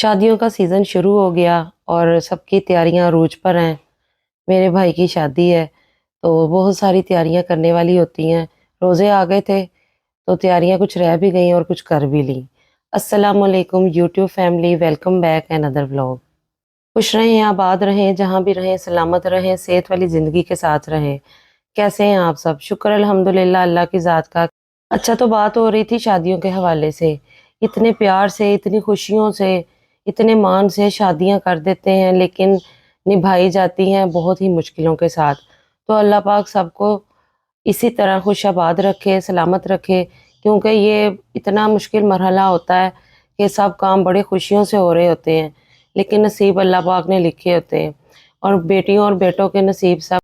शादियों का सीज़न शुरू हो गया और सबकी तैयारियां अरूज पर हैं। मेरे भाई की शादी है, तो बहुत सारी तैयारियां करने वाली होती हैं। रोज़े आ गए थे, तो तैयारियां कुछ रह भी गई और कुछ कर भी ली। अस्सलाम वालेकुम YouTube family, welcome back another vlog. खुश रहें, आबाद रहें, जहाँ भी रहें सलामत रहें, सेहत वाली ज़िंदगी के साथ रहें। कैसे हैं आप सब? शुक्र अल्हम्दुलिल्लाह अल्लाह की ज़ात का। अच्छा, तो बात हो रही थी शादियों के हवाले से। इतने प्यार से, इतनी खुशियों से, इतने मान से शादियां कर देते हैं, लेकिन निभाई जाती हैं बहुत ही मुश्किलों के साथ। तो अल्लाह पाक सबको इसी तरह खुशाबाद रखे, सलामत रखे, क्योंकि ये इतना मुश्किल मरहला होता है कि सब काम बड़े खुशियों से हो रहे होते हैं, लेकिन नसीब अल्लाह पाक ने लिखे होते हैं। और बेटियों और बेटों के नसीब सब।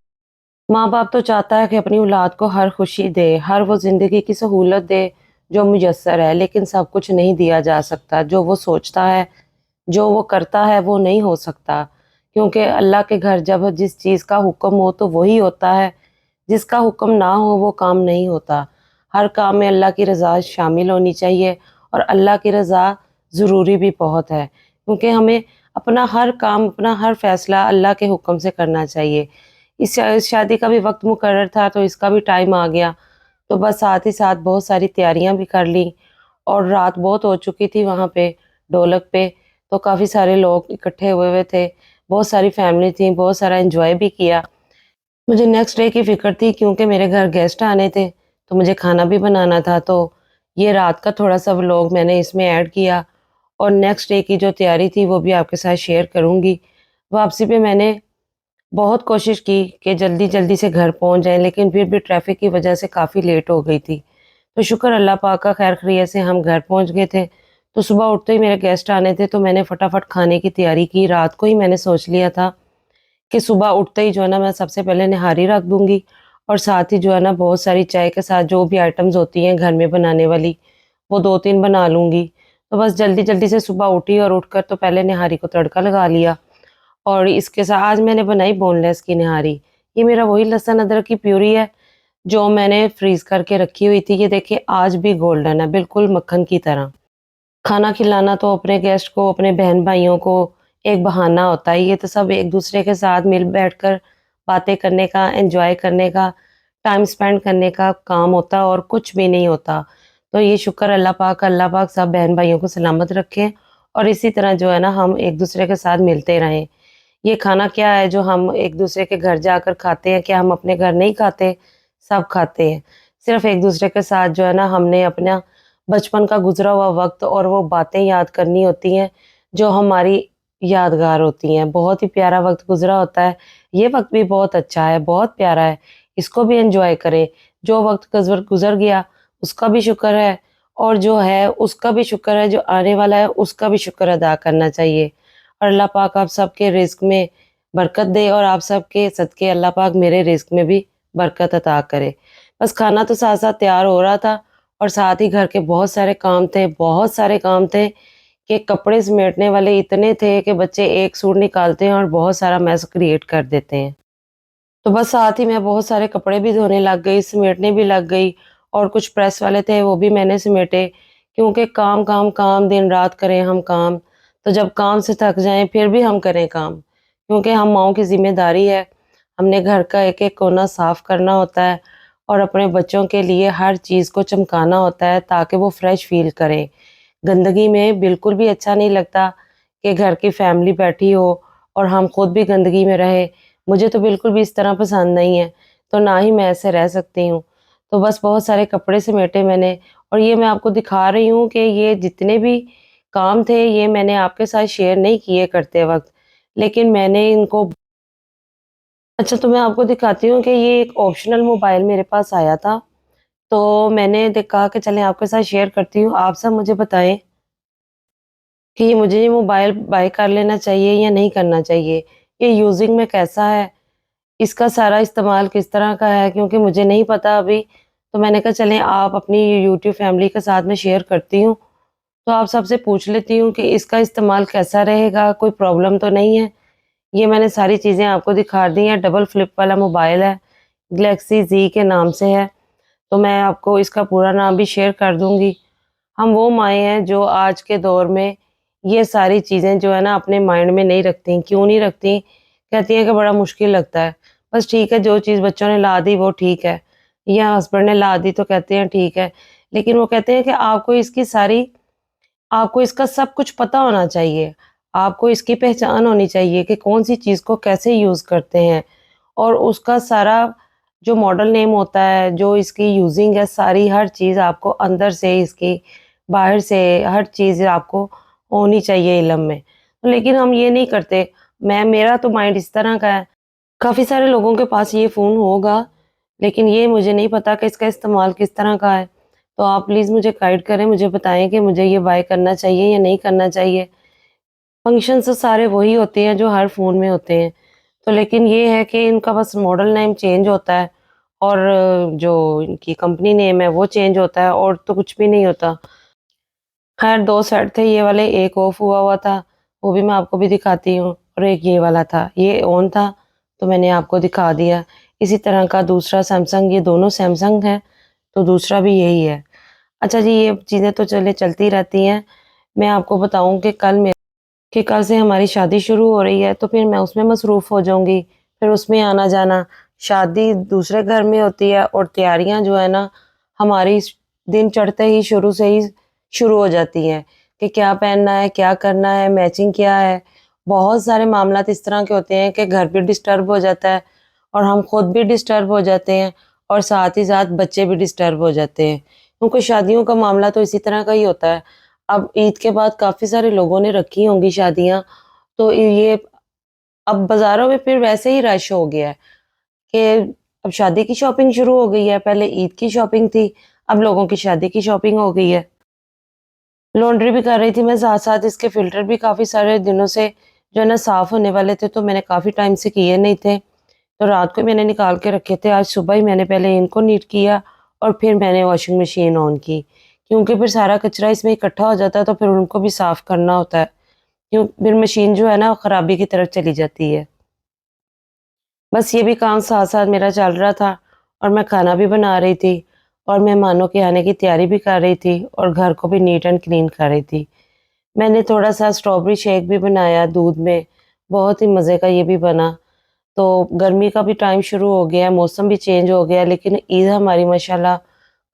माँ बाप तो चाहता है कि अपनी औलाद को हर खुशी दे, हर वो ज़िंदगी की सहूलत दे जो मुयस्सर है, लेकिन सब कुछ नहीं दिया जा सकता। जो वो सोचता है, जो वो करता है, वो नहीं हो सकता, क्योंकि अल्लाह के घर जब जिस चीज़ का हुक्म हो तो वही होता है, जिसका हुक्म ना हो वो काम नहीं होता। हर काम में अल्लाह की रज़ा शामिल होनी चाहिए, और अल्लाह की रज़ा ज़रूरी भी बहुत है, क्योंकि हमें अपना हर काम, अपना हर फ़ैसला अल्लाह के हुक्म से करना चाहिए। इस शादी का भी वक्त मुकर्रर था, तो इसका भी टाइम आ गया। तो बस साथ ही साथ बहुत सारी तैयारियां भी कर ली, और रात बहुत हो चुकी थी वहाँ पे ढोलक पे। तो काफ़ी सारे लोग इकट्ठे हुए हुए थे, बहुत सारी फैमिली थी, बहुत सारा एंजॉय भी किया। मुझे नेक्स्ट डे की फ़िक्र थी, क्योंकि मेरे घर गेस्ट आने थे, तो मुझे खाना भी बनाना था। तो ये रात का थोड़ा-सा व्लॉग मैंने इसमें ऐड किया, और नेक्स्ट डे की जो तैयारी थी वो भी आपके साथ शेयर करूँगी। वापसी पे मैंने बहुत कोशिश की कि जल्दी-जल्दी से घर पहुँच जाएँ, लेकिन फिर भी ट्रैफ़िक की वजह से काफ़ी लेट हो गई थी। तो शुक्र अल्लाह पाक का, खैर ख़ैरियत से हम घर पहुँच गए थे। तो सुबह उठते ही मेरे गेस्ट आने थे, तो मैंने फटाफट खाने की तैयारी की। रात को ही मैंने सोच लिया था कि सुबह उठते ही जो है ना, मैं सबसे पहले निहारी रख दूँगी, और साथ ही जो है ना, बहुत सारी चाय के साथ जो भी आइटम्स होती हैं घर में बनाने वाली, वो 2-3 बना लूँगी। तो बस जल्दी-जल्दी से सुबह उठी, और उठकर तो पहले निहारी को तड़का लगा लिया। और इसके साथ आज मैंने बनाई बोनलेस की निहारी। ये मेरा वही लहसुन अदरक की प्यूरी है, जो मैंने फ्रीज़ करके रखी हुई थी। ये देखिए आज भी गोल्डन है, बिल्कुल मक्खन की तरह। खाना खिलाना तो अपने गेस्ट को, अपने बहन-भाइयों को एक बहाना होता है। ये तो सब एक-दूसरे के साथ मिल बैठकर बातें करने का, एन्जॉय करने का, टाइम स्पेंड करने का काम होता है, और कुछ भी नहीं होता। तो ये शुक्र अल्लाह पाक सब बहन-भाइयों को सलामत रखे, और इसी तरह जो है ना, हम एक-दूसरे के साथ मिलते रहें। ये खाना क्या है जो हम एक-दूसरे के घर जाकर खाते हैं, क्या हम अपने घर नहीं खाते? सब खाते हैं। सिर्फ़ एक-दूसरे के साथ जो है ना, हमने अपना बचपन का गुज़रा हुआ वक़्त और वो बातें याद करनी होती हैं, जो हमारी यादगार होती हैं। बहुत ही प्यारा वक़्त गुज़रा होता है। ये वक़्त भी बहुत अच्छा है, बहुत प्यारा है। इसको भी एन्जॉय करें। जो वक़्त गुज़र गुज़र गया, उसका भी शुक्र है, और जो है उसका भी शुक्र है, जो आने वाला है उसका भी शुक्र अदा करना चाहिए। और अल्लाह पाक आप सबके रिज़्क में बरकत दे, और आप सबके सदके अल्लाह पाक मेरे रिज़्क में भी बरकत अता करे। बस खाना तो साथ-साथ तैयार हो रहा था, और साथ ही घर के बहुत सारे काम थे, बहुत सारे काम थे कि कपड़े समेटने वाले इतने थे कि बच्चे एक सूट निकालते हैं और बहुत सारा मेस क्रिएट कर देते हैं। तो बस साथ ही मैं बहुत सारे कपड़े भी धोने लग गई, समेटने भी लग गई, और कुछ प्रेस वाले थे वो भी मैंने समेटे, क्योंकि काम, काम, काम, दिन-रात करें हम काम, तो जब काम से थक जाएँ फिर भी हम करें काम, क्योंकि हम माँओं की ज़िम्मेदारी है। हमने घर का एक-एक कोना साफ़ करना होता है, और अपने बच्चों के लिए हर चीज़ को चमकाना होता है, ताकि वो फ्रेश फ़ील करें। गंदगी में बिल्कुल भी अच्छा नहीं लगता कि घर की फैमिली बैठी हो और हम खुद भी गंदगी में रहे। मुझे तो बिल्कुल भी इस तरह पसंद नहीं है, तो ना ही मैं ऐसे रह सकती हूँ। तो बस बहुत सारे कपड़े समेटे मैंने, और ये मैं आपको दिखा रही हूँ कि ये जितने भी काम थे, ये मैंने आपके साथ शेयर नहीं किए करते वक़्त, लेकिन मैंने इनको। अच्छा, तो मैं आपको दिखाती हूँ कि ये एक ऑप्शनल मोबाइल मेरे पास आया था, तो मैंने कहा कि चलें आपके साथ शेयर करती हूँ। आप सब मुझे बताएँ कि मुझे ये मोबाइल बाय कर लेना चाहिए या नहीं करना चाहिए? ये यूज़िंग में कैसा है? इसका सारा इस्तेमाल किस तरह का है? क्योंकि मुझे नहीं पता अभी, तो मैंने कहा चलें आप अपनी यूट्यूब फैमिली के साथ में शेयर करती हूँ, तो आप सबसे पूछ लेती हूँ कि इसका इस्तेमाल कैसा रहेगा? कोई प्रॉब्लम तो नहीं है? ये मैंने सारी चीज़ें आपको दिखा दी हैं। डबल फ्लिप वाला मोबाइल है, गैलेक्सी ज़ी के नाम से है, तो मैं आपको इसका पूरा नाम भी शेयर कर दूँगी। हम वो माएँ हैं जो आज के दौर में ये सारी चीज़ें जो है ना अपने माइंड में नहीं रखती। क्यों नहीं रखती? कहती हैं कि बड़ा मुश्किल लगता है। बस ठीक है, जो चीज़ बच्चों ने ला दी वो ठीक है, या हस्बैंड ने ला दी तो कहते हैं ठीक है। लेकिन वो कहते हैं कि आपको इसका सब कुछ पता होना चाहिए। आपको इसकी पहचान होनी चाहिए कि कौन-सी चीज़ को कैसे यूज़ करते हैं, और उसका सारा जो मॉडल नेम होता है, जो इसकी यूज़िंग है, सारी हर चीज़ आपको अंदर से इसकी, बाहर से हर चीज़ आपको होनी चाहिए इल्म में। लेकिन हम ये नहीं करते। मेरा तो माइंड इस तरह का है, काफ़ी सारे लोगों के पास ये फ़ोन होगा, लेकिन ये मुझे नहीं पता कि इसका इस्तेमाल किस तरह का है। तो आप प्लीज़ मुझे गाइड करें, मुझे बताएँ कि मुझे ये बाय करना चाहिए या नहीं करना चाहिए। फंक्शंस तो सारे वही होते हैं जो हर फ़ोन में होते हैं। तो लेकिन ये है कि इनका बस मॉडल नेम चेंज होता है, और जो इनकी कंपनी नेम है वो चेंज होता है, और तो कुछ भी नहीं होता। खैर 2 सेट थे ये वाले, एक ऑफ हुआ हुआ था, वो भी मैं आपको भी दिखाती हूँ, और एक ये वाला था, ये ऑन था, तो मैंने आपको दिखा दिया। इसी तरह का दूसरा सैमसंग, ये दोनों सैमसंग हैं, तो दूसरा भी यही है। अच्छा जी, ये चीज़ें तो चलती रहती हैं। मैं आपको बताऊँ कि कल से हमारी शादी शुरू हो रही है, तो फिर मैं उसमें मसरूफ़ हो जाऊँगी, फिर उसमें आना-जाना। शादी दूसरे घर में होती है, और तैयारियाँ जो है ना, हमारी दिन चढ़ते ही शुरू से ही शुरू हो जाती हैं कि क्या पहनना है, क्या करना है, मैचिंग क्या है। बहुत सारे मामलात इस तरह के होते हैं कि घर भी डिस्टर्ब हो जाता है, और हम खुद भी डिस्टर्ब हो जाते हैं, और साथ ही साथ बच्चे भी डिस्टर्ब हो जाते हैं। क्योंकि शादियों का मामला तो इसी तरह का ही होता है। अब ईद के बाद काफ़ी सारे लोगों ने रखी होंगी शादियाँ, तो ये अब बाज़ारों में फिर वैसे ही रश हो गया है कि अब शादी की शॉपिंग शुरू हो गई है, पहले ईद की शॉपिंग थी, अब लोगों की शादी की शॉपिंग हो गई है। लॉन्ड्री भी कर रही थी मैं साथ-साथ, इसके फ़िल्टर भी काफ़ी सारे दिनों से जो है ना साफ़ होने वाले थे, तो मैंने काफ़ी टाइम से किए नहीं थे, तो रात को मैंने निकाल के रखे थे। आज सुबह ही मैंने पहले इनको नीट किया, और फिर मैंने वॉशिंग मशीन ऑन की, क्योंकि फिर सारा कचरा इसमें इकट्ठा हो जाता है, तो फिर उनको भी साफ़ करना होता है। फिर मशीन जो है ना खराबी की तरफ चली जाती है। बस ये भी काम साथ-साथ मेरा चल रहा था, और मैं खाना भी बना रही थी, और मेहमानों के आने की तैयारी भी कर रही थी, और घर को भी नीट एंड क्लीन कर रही थी। मैंने थोड़ा-सा स्ट्रॉबेरी शेक भी बनाया दूध में, बहुत ही मज़े का ये भी बना। तो गर्मी का भी टाइम शुरू हो गया है, मौसम भी चेंज हो गया है, लेकिन ईद हमारी माशाल्लाह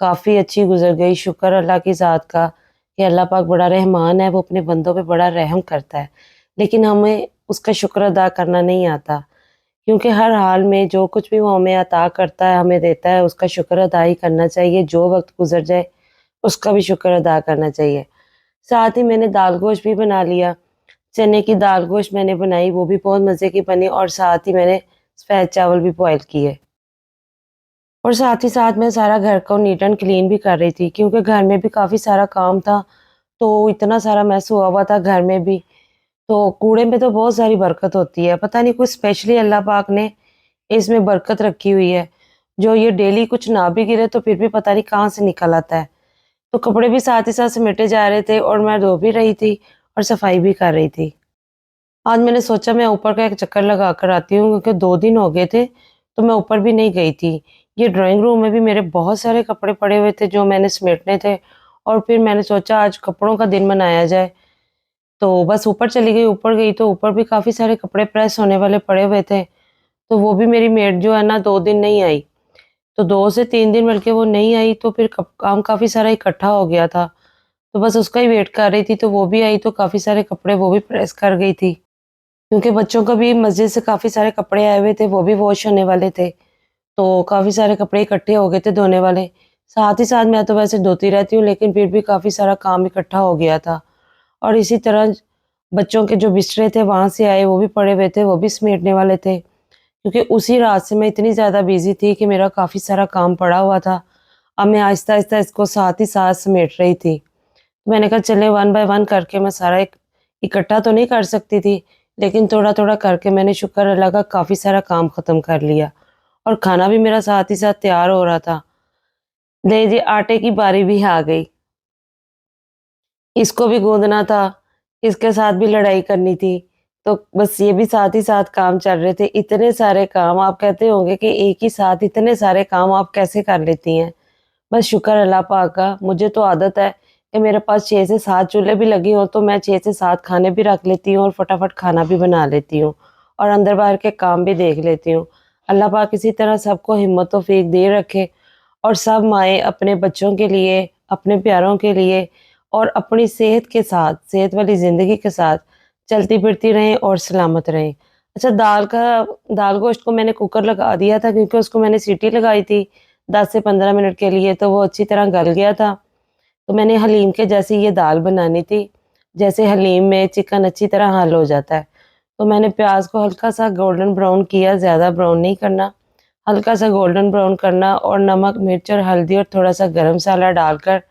काफ़ी अच्छी गुज़र गई। शुक्र अल्लाह की ज़ात का कि अल्लाह पाक बड़ा रहमान है, वो अपने बंदों पे बड़ा रहम करता है। लेकिन हमें उसका शुक्र अदा करना नहीं आता, क्योंकि हर हाल में जो कुछ भी वो हमें अता करता है, हमें देता है, उसका शुक्र अदा ही करना चाहिए। जो वक़्त गुज़र जाए, उसका भी शुक्र अदा करना चाहिए। साथ ही मैंने दाल गोश्त भी बना लिया। चने की दाल गोश्त मैंने बनाई, वो भी बहुत मज़े की बनी, और साथ ही मैंने सफ़ेद चावल भी बॉयल किए। और साथ ही साथ मैं सारा घर को नीट एंड क्लीन भी कर रही थी, क्योंकि घर में भी काफ़ी सारा काम था, तो इतना सारा मैस हुआ हुआ था घर में भी। तो कूड़े में तो बहुत सारी बरकत होती है, पता नहीं कुछ स्पेशली अल्लाह पाक ने इसमें बरकत रखी हुई है, जो ये डेली कुछ ना भी गिरे तो फिर भी पता नहीं कहाँ से निकल आता है। तो कपड़े भी साथ ही साथ समेटे जा रहे थे, और मैं धो भी रही थी और सफाई भी कर रही थी। आज मैंने सोचा मैं ऊपर का एक चक्कर लगा कर आती हूँ, क्योंकि 2 दिन हो गए थे, तो मैं ऊपर भी नहीं गई थी। ये ड्राइंग रूम में भी मेरे बहुत सारे कपड़े पड़े हुए थे जो मैंने समेटने थे, और फिर मैंने सोचा आज कपड़ों का दिन मनाया जाए। तो बस ऊपर चली गई, ऊपर गई तो ऊपर भी काफ़ी सारे कपड़े प्रेस होने वाले पड़े हुए थे। तो वो भी मेरी मेड जो है ना 2 दिन नहीं आई। तो 2 से 3 दिन बल्कि वो नहीं आई, तो फिर काम काफ़ी सारा इकट्ठा हो गया था। तो बस उसका ही वेट कर रही थी, तो वो भी आई तो काफ़ी सारे कपड़े वो भी प्रेस कर गई थी। क्योंकि बच्चों का भी मस्जिद से काफ़ी सारे कपड़े आए हुए थे, वो भी वॉश होने वाले थे। तो काफ़ी सारे कपड़े इकट्ठे हो गए थे धोने वाले। साथ ही साथ मैं तो वैसे धोती रहती हूँ, लेकिन फिर भी काफ़ी सारा काम इकट्ठा हो गया था। और इसी तरह बच्चों के जो बिस्तरे थे वहाँ से आए, वो भी पड़े हुए थे, वो भी समेटने वाले थे। क्योंकि उसी रात से मैं इतनी ज़्यादा बिज़ी थी कि मेरा काफ़ी सारा काम पड़ा हुआ था। अब मैं आहिस्ता-आहिस्ता इसको साथ ही साथ समेट रही थी। मैंने कहा चलें वन बाय वन करके, मैं सारा एक इकट्ठा तो नहीं कर सकती थी, लेकिन थोड़ा-थोड़ा करके मैंने शुक्र अल्लाह का काफ़ी सारा काम ख़त्म कर लिया, और खाना भी मेरा साथ ही साथ तैयार हो रहा था। लीजिए आटे की बारी भी आ गई। इसको भी गूँदना था, इसके साथ भी लड़ाई करनी थी, तो बस ये भी साथ ही साथ काम चल रहे थे। इतने सारे काम, आप कहते होंगे कि एक ही साथ इतने सारे काम आप कैसे कर लेती हैं? बस शुक्र अल्लाह पाक का, मुझे तो आदत है कि मेरे पास 6 से 7 चूल्हे भी लगे हों तो मैं 6 से 7 खाने भी रख लेती हूँ और फटाफट खाना भी बना लेती हूँ और अंदर बाहर के काम भी देख लेती हूँ। अल्लाह पाक इसी तरह सबको हिम्मत तौफीक दे रखे और सब माएँ अपने बच्चों के लिए, अपने प्यारों के लिए और अपनी सेहत के साथ, सेहत वाली ज़िंदगी के साथ चलती-फिरती रहें और सलामत रहें। अच्छा, दाल गोश्त को मैंने कुकर लगा दिया था क्योंकि उसको मैंने सीटी लगाई थी 10 से 15 मिनट के लिए, तो वो अच्छी तरह गल गया था। तो मैंने हलीम के जैसी ये दाल बनानी थी, जैसे हलीम में चिकन अच्छी तरह हल हो जाता है। तो मैंने प्याज़ को हल्का-सा गोल्डन ब्राउन किया, ज़्यादा ब्राउन नहीं करना, हल्का-सा गोल्डन ब्राउन करना और नमक, मिर्च और हल्दी और थोड़ा-सा गरम मसाला डालकर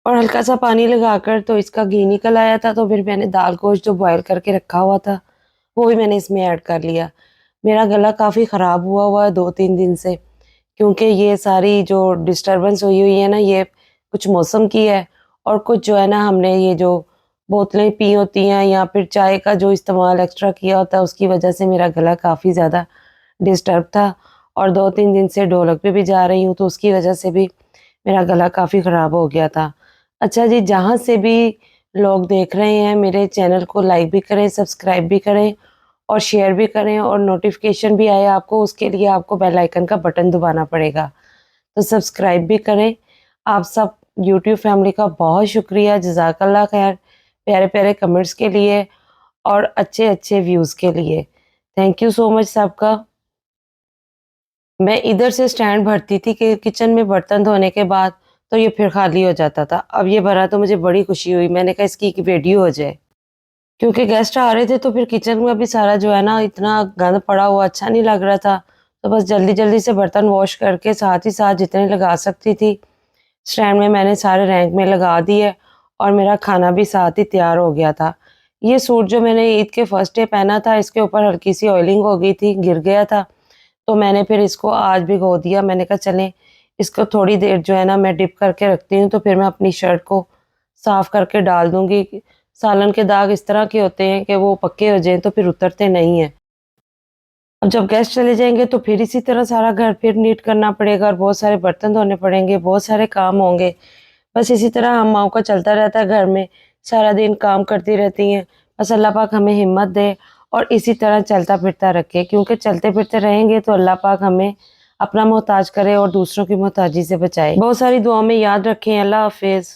और हल्का-सा पानी लगाकर तो इसका घी निकल आया था, तो फिर मैंने दाल गोश्त जो बॉयल करके रखा हुआ था, वो भी मैंने इसमें ऐड कर लिया। मेरा गला काफ़ी ख़राब हुआ हुआ है 2-3 दिन से, क्योंकि ये सारी जो डिस्टर्बेंस हुई हुई है ना, ये कुछ मौसम की है और कुछ जो है ना हमने ये जो बोतलें पी होती हैं या फिर चाय का जो इस्तेमाल एक्स्ट्रा किया होता है, उसकी वजह से मेरा गला काफ़ी ज़्यादा डिस्टर्ब था और 2-3 दिन से ढोलक पे भी जा रही हूँ, तो उसकी वजह से भी मेरा गला काफ़ी ख़राब हो गया था। अच्छा जी, जहाँ से भी लोग देख रहे हैं मेरे चैनल को लाइक भी करें, सब्सक्राइब भी करें और शेयर भी करें और नोटिफिकेशन भी आए आपको, उसके लिए आपको बेल आइकन का बटन दबाना पड़ेगा। तो सब्सक्राइब भी करें। आप सब यूट्यूब फैमिली का बहुत शुक्रिया, जज़ाकल्लाह खैर, प्यारे-प्यारे कमेंट्स के लिए और अच्छे-अच्छे व्यूज़ के लिए। थैंक यू सो मच सबका। मैं इधर से स्टैंड भरती थी कि किचन में बर्तन धोने के बाद तो ये फिर खाली हो जाता था। अब ये भरा तो मुझे बड़ी खुशी हुई। मैंने कहा इसकी एक वीडियो हो जाए। क्योंकि गेस्ट आ रहे थे तो फिर किचन में भी सारा जो है ना इतना गंद पड़ा हुआ अच्छा नहीं लग रहा था। तो बस जल्दी-जल्दी से बर्तन वॉश करके साथ ही साथ जितने लगा सकती थी स्टैंड में मैंने सारे रैंक में लगा दिए और मेरा खाना भी साथ ही तैयार हो गया था। ये सूट जो मैंने ईद के फर्स्ट डे पहना था इसके ऊपर हल्की सी ऑयलिंग हो गई थी, गिर गया था। तो मैंने फिर इसको आज भिगो दिया। मैंने कहा चलें इसको थोड़ी देर जो है ना मैं डिप करके रखती हूँ, तो फिर मैं अपनी शर्ट को साफ़ करके डाल दूँगी। सालन के दाग इस तरह के होते हैं कि वो पक्के हो जाएँ तो फिर उतरते नहीं हैं। अब जब गेस्ट चले जाएँगे तो फिर इसी तरह सारा घर फिर नीट करना पड़ेगा और बहुत सारे बर्तन धोने पड़ेंगे, बहुत सारे काम होंगे। बस इसी तरह हम माँओं का चलता रहता है घर में, सारा दिन काम करती रहती हैं। बस अल्लाह पाक हमें हिम्मत दे और इसी तरह चलता-फिरता रखे, क्योंकि चलते-फिरते रहेंगे तो अल्लाह पाक हमें अपना मोहताज करे और दूसरों की मोहताजी से बचाए। बहुत सारी दुआओं में याद रखें। अल्लाह हाफ़िज़।